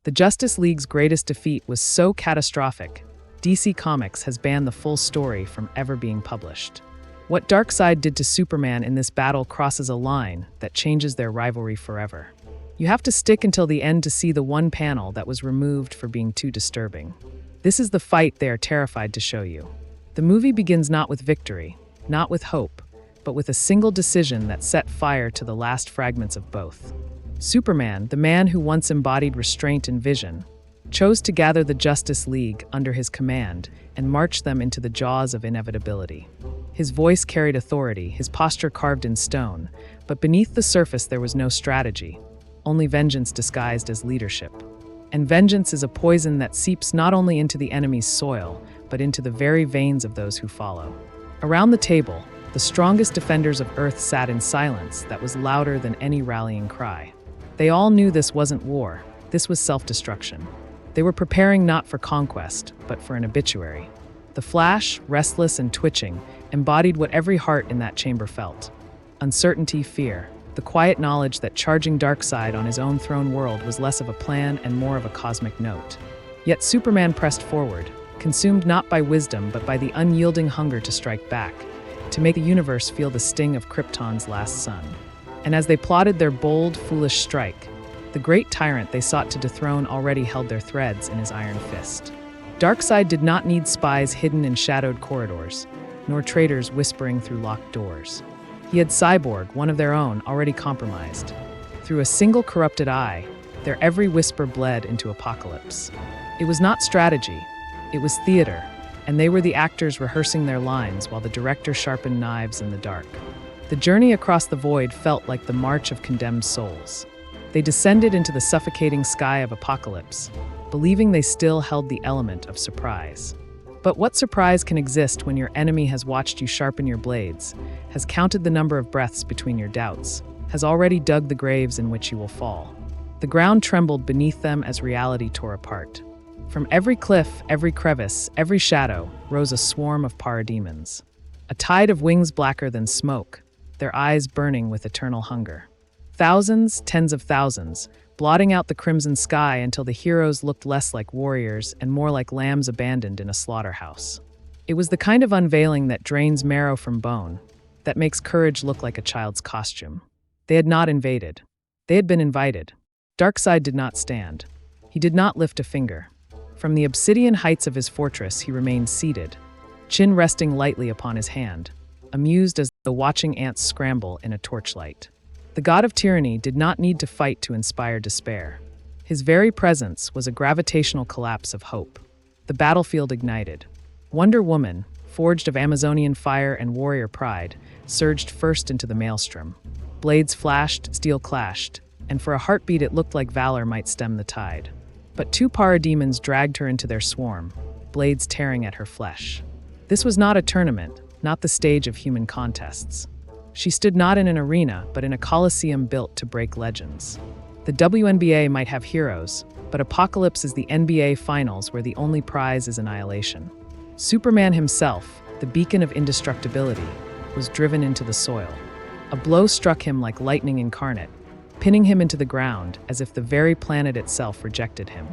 The Justice League's greatest defeat was so catastrophic, DC Comics has banned the full story from ever being published. What Darkseid did to Superman in this battle crosses a line that changes their rivalry forever. You have to stick until the end to see the one panel that was removed for being too disturbing. This is the fight they are terrified to show you. The movie begins not with victory, not with hope, but with a single decision that set fire to the last fragments of both. Superman, the man who once embodied restraint and vision, chose to gather the Justice League under his command and march them into the jaws of inevitability. His voice carried authority, his posture carved in stone, but beneath the surface there was no strategy, only vengeance disguised as leadership. And vengeance is a poison that seeps not only into the enemy's soil, but into the very veins of those who follow. Around the table, the strongest defenders of Earth sat in silence that was louder than any rallying cry. They all knew this wasn't war, this was self-destruction. They were preparing not for conquest, but for an obituary. The Flash, restless and twitching, embodied what every heart in that chamber felt. Uncertainty, fear, the quiet knowledge that charging Darkseid on his own throne world was less of a plan and more of a cosmic note. Yet Superman pressed forward, consumed not by wisdom but by the unyielding hunger to strike back, to make the universe feel the sting of Krypton's last sun. And as they plotted their bold, foolish strike, the great tyrant they sought to dethrone already held their threads in his iron fist. Darkseid did not need spies hidden in shadowed corridors, nor traitors whispering through locked doors. He had Cyborg, one of their own, already compromised. Through a single corrupted eye, their every whisper bled into Apokolips. It was not strategy, it was theater, and they were the actors rehearsing their lines while the director sharpened knives in the dark. The journey across the void felt like the march of condemned souls. They descended into the suffocating sky of Apokolips, believing they still held the element of surprise. But what surprise can exist when your enemy has watched you sharpen your blades, has counted the number of breaths between your doubts, has already dug the graves in which you will fall? The ground trembled beneath them as reality tore apart. From every cliff, every crevice, every shadow, rose a swarm of parademons. A tide of wings blacker than smoke, their eyes burning with eternal hunger. Thousands, tens of thousands, blotting out the crimson sky until the heroes looked less like warriors and more like lambs abandoned in a slaughterhouse. It was the kind of unveiling that drains marrow from bone, that makes courage look like a child's costume. They had not invaded. They had been invited. Darkseid did not stand. He did not lift a finger. From the obsidian heights of his fortress he remained seated, chin resting lightly upon his hand, amused as though watching ants scramble in a torchlight. The god of tyranny did not need to fight to inspire despair. His very presence was a gravitational collapse of hope. The battlefield ignited. Wonder Woman, forged of Amazonian fire and warrior pride, surged first into the maelstrom. Blades flashed, steel clashed, and for a heartbeat it looked like valor might stem the tide. But two parademons dragged her into their swarm, blades tearing at her flesh. This was not a tournament, not the stage of human contests. She stood not in an arena, but in a coliseum built to break legends. The WNBA might have heroes, but Apokolips is the NBA Finals where the only prize is annihilation. Superman himself, the beacon of indestructibility, was driven into the soil. A blow struck him like lightning incarnate, pinning him into the ground as if the very planet itself rejected him.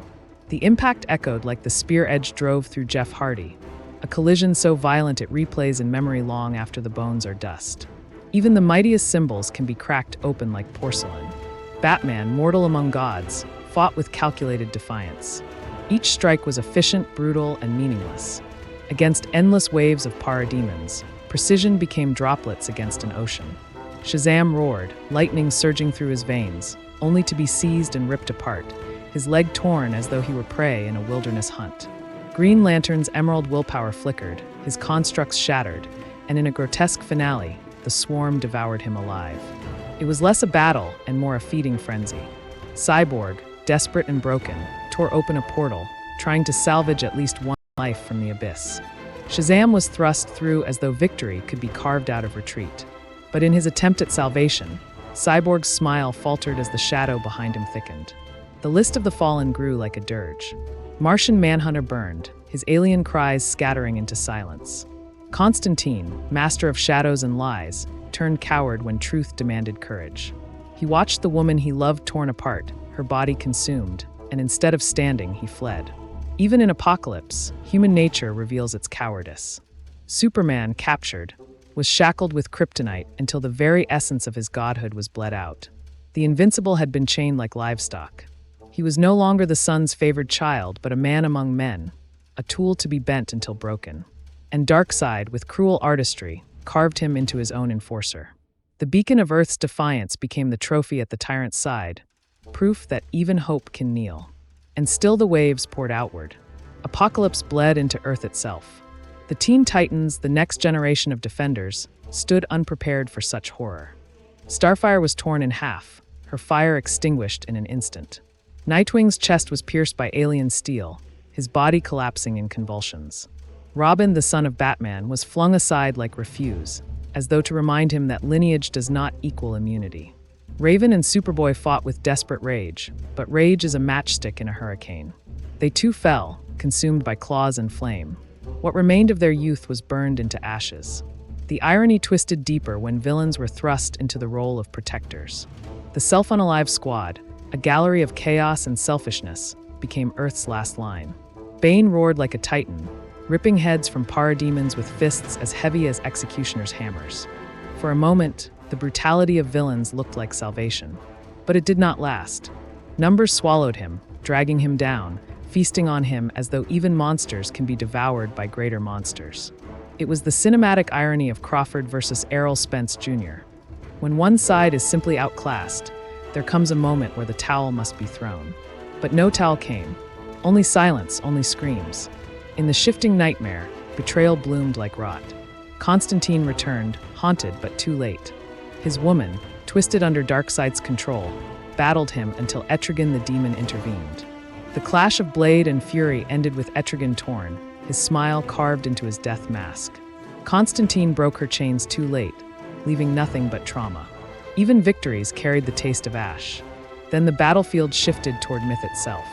The impact echoed like the spear edge drove through Jeff Hardy, a collision so violent it replays in memory long after the bones are dust. Even the mightiest symbols can be cracked open like porcelain. Batman, mortal among gods, fought with calculated defiance. Each strike was efficient, brutal, and meaningless. Against endless waves of parademons, precision became droplets against an ocean. Shazam roared, lightning surging through his veins, only to be seized and ripped apart, his leg torn as though he were prey in a wilderness hunt. Green Lantern's emerald willpower flickered, his constructs shattered, and in a grotesque finale, the swarm devoured him alive. It was less a battle and more a feeding frenzy. Cyborg, desperate and broken, tore open a portal, trying to salvage at least one life from the abyss. Shazam was thrust through as though victory could be carved out of retreat. But in his attempt at salvation, Cyborg's smile faltered as the shadow behind him thickened. The list of the fallen grew like a dirge. Martian Manhunter burned, his alien cries scattering into silence. Constantine, master of shadows and lies, turned coward when truth demanded courage. He watched the woman he loved torn apart, her body consumed, and instead of standing, he fled. Even in Apokolips, human nature reveals its cowardice. Superman, captured, was shackled with kryptonite until the very essence of his godhood was bled out. The invincible had been chained like livestock. He was no longer the sun's favored child, but a man among men, a tool to be bent until broken. And Darkseid, with cruel artistry, carved him into his own enforcer. The beacon of Earth's defiance became the trophy at the tyrant's side, proof that even hope can kneel. And still the waves poured outward. Apokolips bled into Earth itself. The Teen Titans, the next generation of defenders, stood unprepared for such horror. Starfire was torn in half, her fire extinguished in an instant. Nightwing's chest was pierced by alien steel, his body collapsing in convulsions. Robin, the son of Batman, was flung aside like refuse, as though to remind him that lineage does not equal immunity. Raven and Superboy fought with desperate rage, but rage is a matchstick in a hurricane. They too fell, consumed by claws and flame. What remained of their youth was burned into ashes. The irony twisted deeper when villains were thrust into the role of protectors. The Self-Unalive Squad, a gallery of chaos and selfishness, became Earth's last line. Bane roared like a titan, ripping heads from parademons with fists as heavy as executioners' hammers. For a moment, the brutality of villains looked like salvation. But it did not last. Numbers swallowed him, dragging him down, feasting on him as though even monsters can be devoured by greater monsters. It was the cinematic irony of Crawford versus Errol Spence Jr. When one side is simply outclassed, there comes a moment where the towel must be thrown. But no towel came. Only silence, only screams. In the shifting nightmare, betrayal bloomed like rot. Constantine returned, haunted but too late. His woman, twisted under Darkseid's control, battled him until Etrigan the demon intervened. The clash of blade and fury ended with Etrigan torn, his smile carved into his death mask. Constantine broke her chains too late, leaving nothing but trauma. Even victories carried the taste of ash. Then the battlefield shifted toward myth itself.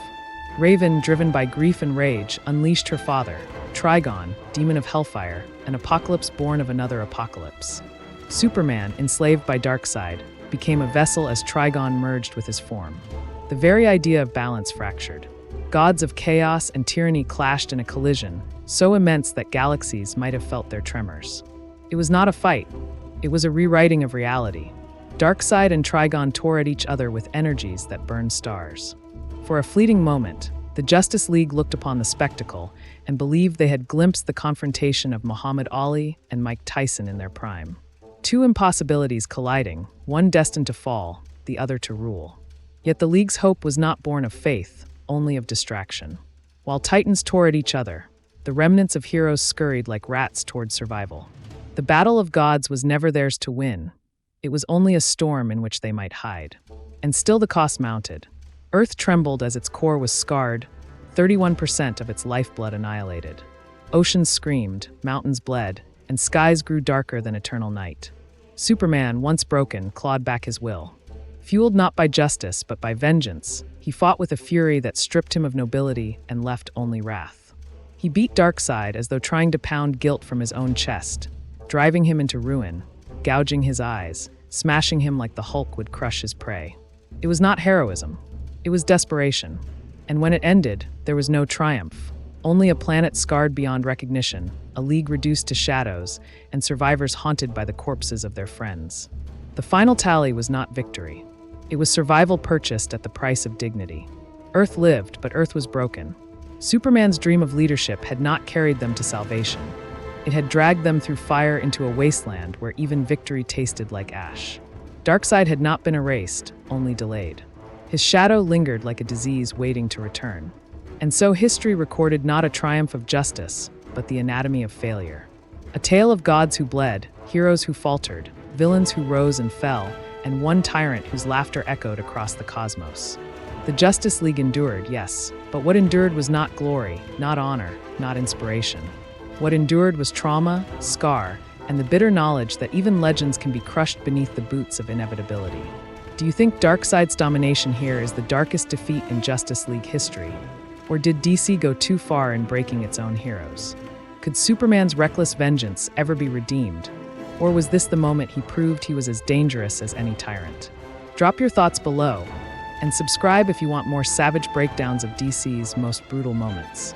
Raven, driven by grief and rage, unleashed her father, Trigon, demon of hellfire, an Apokolips born of another Apokolips. Superman, enslaved by Darkseid, became a vessel as Trigon merged with his form. The very idea of balance fractured. Gods of chaos and tyranny clashed in a collision, so immense that galaxies might have felt their tremors. It was not a fight. It was a rewriting of reality. Darkseid and Trigon tore at each other with energies that burned stars. For a fleeting moment, the Justice League looked upon the spectacle and believed they had glimpsed the confrontation of Muhammad Ali and Mike Tyson in their prime. Two impossibilities colliding, one destined to fall, the other to rule. Yet the League's hope was not born of faith, only of distraction. While titans tore at each other, the remnants of heroes scurried like rats toward survival. The battle of gods was never theirs to win. It was only a storm in which they might hide. And still the cost mounted. Earth trembled as its core was scarred, 31% of its lifeblood annihilated. Oceans screamed, mountains bled, and skies grew darker than eternal night. Superman, once broken, clawed back his will. Fueled not by justice, but by vengeance, he fought with a fury that stripped him of nobility and left only wrath. He beat Darkseid as though trying to pound guilt from his own chest, driving him into ruin, gouging his eyes, smashing him like the Hulk would crush his prey. It was not heroism. It was desperation. And when it ended, there was no triumph. Only a planet scarred beyond recognition, a league reduced to shadows, and survivors haunted by the corpses of their friends. The final tally was not victory. It was survival purchased at the price of dignity. Earth lived, but Earth was broken. Superman's dream of leadership had not carried them to salvation. It had dragged them through fire into a wasteland where even victory tasted like ash. Darkseid had not been erased, only delayed. His shadow lingered like a disease waiting to return. And so history recorded not a triumph of justice, but the anatomy of failure. A tale of gods who bled, heroes who faltered, villains who rose and fell, and one tyrant whose laughter echoed across the cosmos. The Justice League endured, yes, but what endured was not glory, not honor, not inspiration. What endured was trauma, scar, and the bitter knowledge that even legends can be crushed beneath the boots of inevitability. Do you think Darkseid's domination here is the darkest defeat in Justice League history? Or did DC go too far in breaking its own heroes? Could Superman's reckless vengeance ever be redeemed? Or was this the moment he proved he was as dangerous as any tyrant? Drop your thoughts below. and subscribe if you want more savage breakdowns of DC's most brutal moments.